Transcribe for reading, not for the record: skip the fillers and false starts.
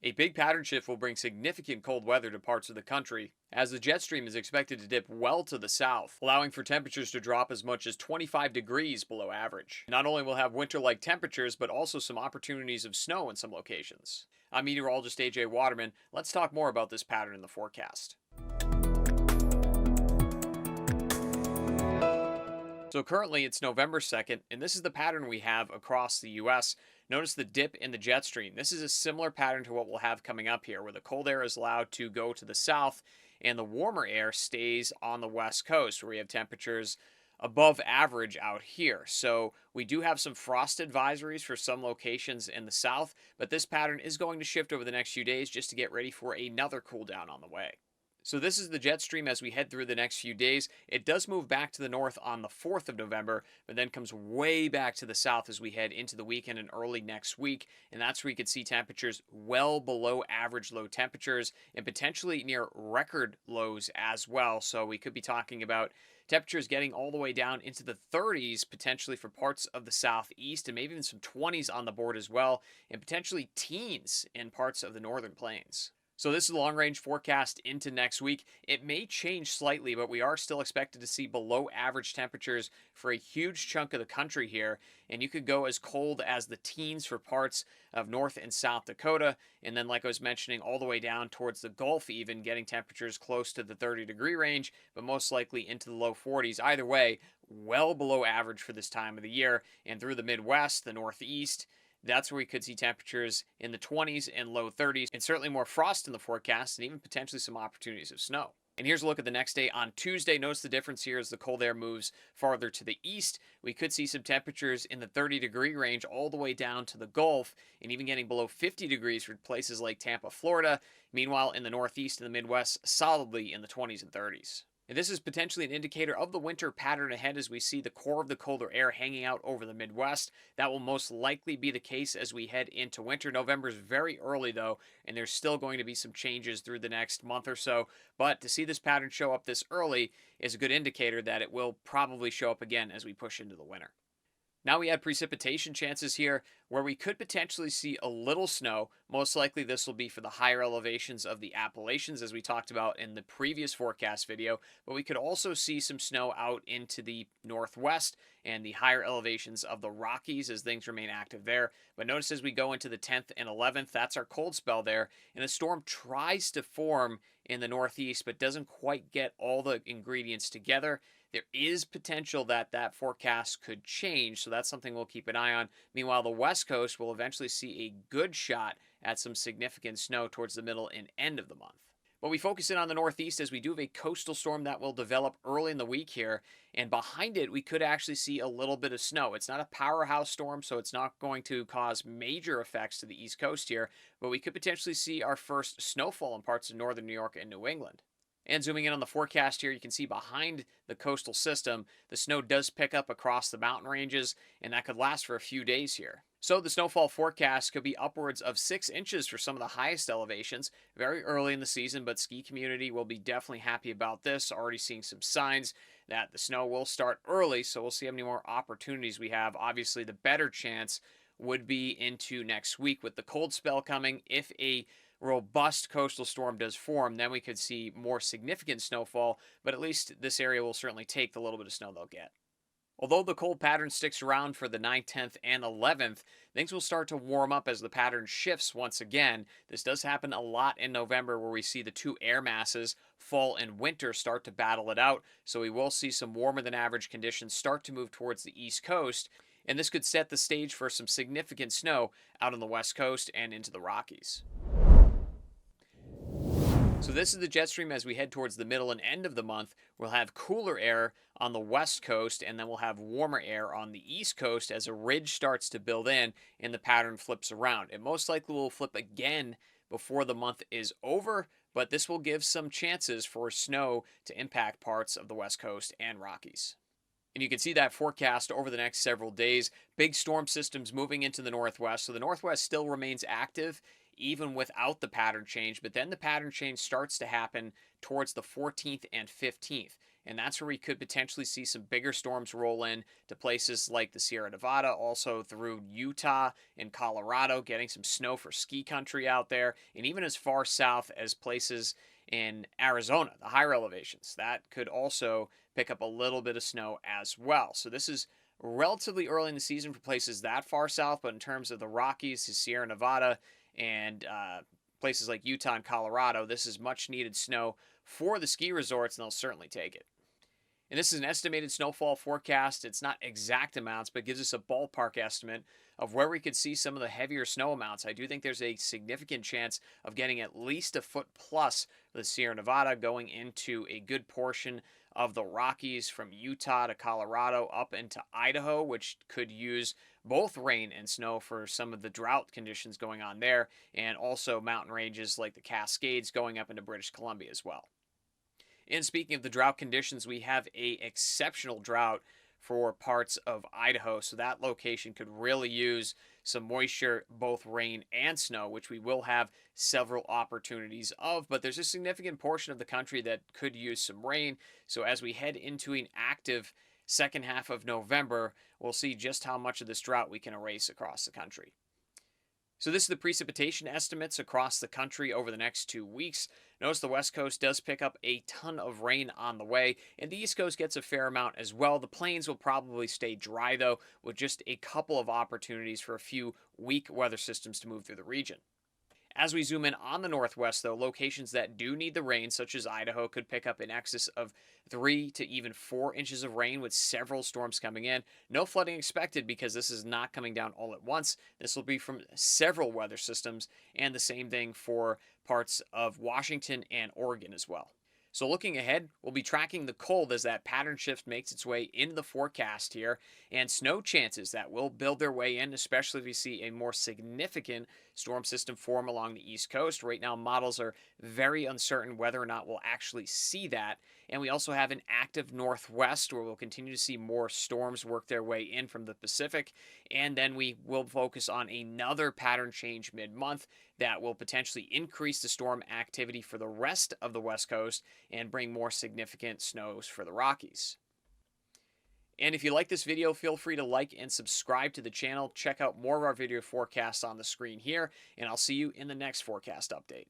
A big pattern shift will bring significant cold weather to parts of the country, as the jet stream is expected to dip well to the south, allowing for temperatures to drop as much as 25 degrees below average. Not only will have winter-like temperatures, but also some opportunities of snow in some locations. I'm meteorologist AJ Waterman. Let's talk more about this pattern in the forecast. So currently it's November 2nd, and this is the pattern we have across the US. Notice the dip in the jet stream. This is a similar pattern to what we'll have coming up here, where the cold air is allowed to go to the south and the warmer air stays on the west coast, where we have temperatures above average out here. So we do have some frost advisories for some locations in the south, but this pattern is going to shift over the next few days just to get ready for another cool down on the way. So this is the jet stream as we head through the next few days. It does move back to the north on the 4th of November, but then comes way back to the south as we head into the weekend and early next week. And that's where you could see temperatures well below average low temperatures and potentially near record lows as well. So we could be talking about temperatures getting all the way down into the 30s, potentially for parts of the southeast, and maybe even some 20s on the board as well, and potentially teens in parts of the northern plains. So this is a long-range forecast into next week. It may change slightly, but we are still expected to see below average temperatures for a huge chunk of the country here. And you could go as cold as the teens for parts of North and South Dakota. And then, like I was mentioning, all the way down towards the Gulf, even getting temperatures close to the 30-degree range, but most likely into the low 40s. Either way, well below average for this time of the year. And through the Midwest, the Northeast, that's where we could see temperatures in the 20s and low 30s, and certainly more frost in the forecast, and even potentially some opportunities of snow. And here's a look at the next day on Tuesday. Notice the difference here as the cold air moves farther to the east. We could see some temperatures in the 30-degree range all the way down to the Gulf, and even getting below 50 degrees for places like Tampa, Florida. Meanwhile, in the Northeast and the Midwest, solidly in the 20s and 30s. And this is potentially an indicator of the winter pattern ahead as we see the core of the colder air hanging out over the Midwest. That will most likely be the case as we head into winter. November is very early though, and there's still going to be some changes through the next month or so. But to see this pattern show up this early is a good indicator that it will probably show up again as we push into the winter. Now we add precipitation chances here, where we could potentially see a little snow. Most likely this will be for the higher elevations of the Appalachians, as we talked about in the previous forecast video, but we could also see some snow out into the northwest and the higher elevations of the Rockies as things remain active there. But notice as we go into the 10th and 11th, that's our cold spell there, and a storm tries to form in the northeast, but doesn't quite get all the ingredients together. There is potential that that forecast could change, so that's something we'll keep an eye on. Meanwhile, the West Coast will eventually see a good shot at some significant snow towards the middle and end of the month. But we focus in on the Northeast as we do have a coastal storm that will develop early in the week here, and behind it we could actually see a little bit of snow. It's not a powerhouse storm, so it's not going to cause major effects to the East Coast here, but we could potentially see our first snowfall in parts of northern New York and New England. And zooming in on the forecast here, you can see behind the coastal system, the snow does pick up across the mountain ranges, and that could last for a few days here. So the snowfall forecast could be upwards of 6 inches for some of the highest elevations. Very early in the season, but ski community will be definitely happy about this. Already seeing some signs that the snow will start early, so we'll see how many more opportunities we have. Obviously, the better chance would be into next week with the cold spell coming. If a robust coastal storm does form, then we could see more significant snowfall, but at least this area will certainly take the little bit of snow they'll get. Although the cold pattern sticks around for the 9th, 10th, and 11th, things will start to warm up as the pattern shifts once again. This does happen a lot in November, where we see the two air masses, fall and winter, start to battle it out, so we will see some warmer than average conditions start to move towards the East Coast, and this could set the stage for some significant snow out on the West Coast and into the Rockies. So this is the jet stream as we head towards the middle and end of the month. We'll have cooler air on the west coast, and then we'll have warmer air on the east coast as a ridge starts to build in and the pattern flips around. It most likely will flip again before the month is over, but this will give some chances for snow to impact parts of the west coast and Rockies. And you can see that forecast over the next several days. Big storm systems moving into the northwest. So the northwest still remains active even without the pattern change, but then the pattern change starts to happen towards the 14th and 15th. and that's where we could potentially see some bigger storms roll in to places like the Sierra Nevada, also through Utah and Colorado, getting some snow for ski country out there, and even as far south as places in Arizona, the higher elevations. That could also pick up a little bit of snow as well. So this is relatively early in the season for places that far south, but in terms of the Rockies, the Sierra Nevada, and places like Utah and Colorado, this is much needed snow for the ski resorts, and they'll certainly take it. And this is an estimated snowfall forecast. It's not exact amounts, but gives us a ballpark estimate of where we could see some of the heavier snow amounts. I do think there's a significant chance of getting at least a foot plus for the Sierra Nevada, going into a good portion of the Rockies from Utah to Colorado up into Idaho, which could use both rain and snow for some of the drought conditions going on there, and also mountain ranges like the Cascades going up into British Columbia as well. And speaking of the drought conditions, we have a exceptional drought for parts of Idaho. So that location could really use some moisture, both rain and snow, which we will have several opportunities of. But there's a significant portion of the country that could use some rain. So as we head into an active second half of November, we'll see just how much of this drought we can erase across the country. So this is the precipitation estimates across the country over the next 2 weeks. Notice the West Coast does pick up a ton of rain on the way, and the East Coast gets a fair amount as well. The plains will probably stay dry, though, with just a couple of opportunities for a few weak weather systems to move through the region. As we zoom in on the Northwest, though, locations that do need the rain, such as Idaho, could pick up in excess of 3 to even 4 inches of rain with several storms coming in. No flooding expected because this is not coming down all at once. This will be from several weather systems, and the same thing for parts of Washington and Oregon as well. So looking ahead, we'll be tracking the cold as that pattern shift makes its way into the forecast here, and snow chances that will build their way in, especially if we see a more significant storm system form along the East Coast. Right now, models are very uncertain whether or not we'll actually see that. And we also have an active northwest where we'll continue to see more storms work their way in from the Pacific. And then we will focus on another pattern change mid-month that will potentially increase the storm activity for the rest of the West Coast and bring more significant snows for the Rockies. And if you like this video, feel free to like and subscribe to the channel. Check out more of our video forecasts on the screen here, and I'll see you in the next forecast update.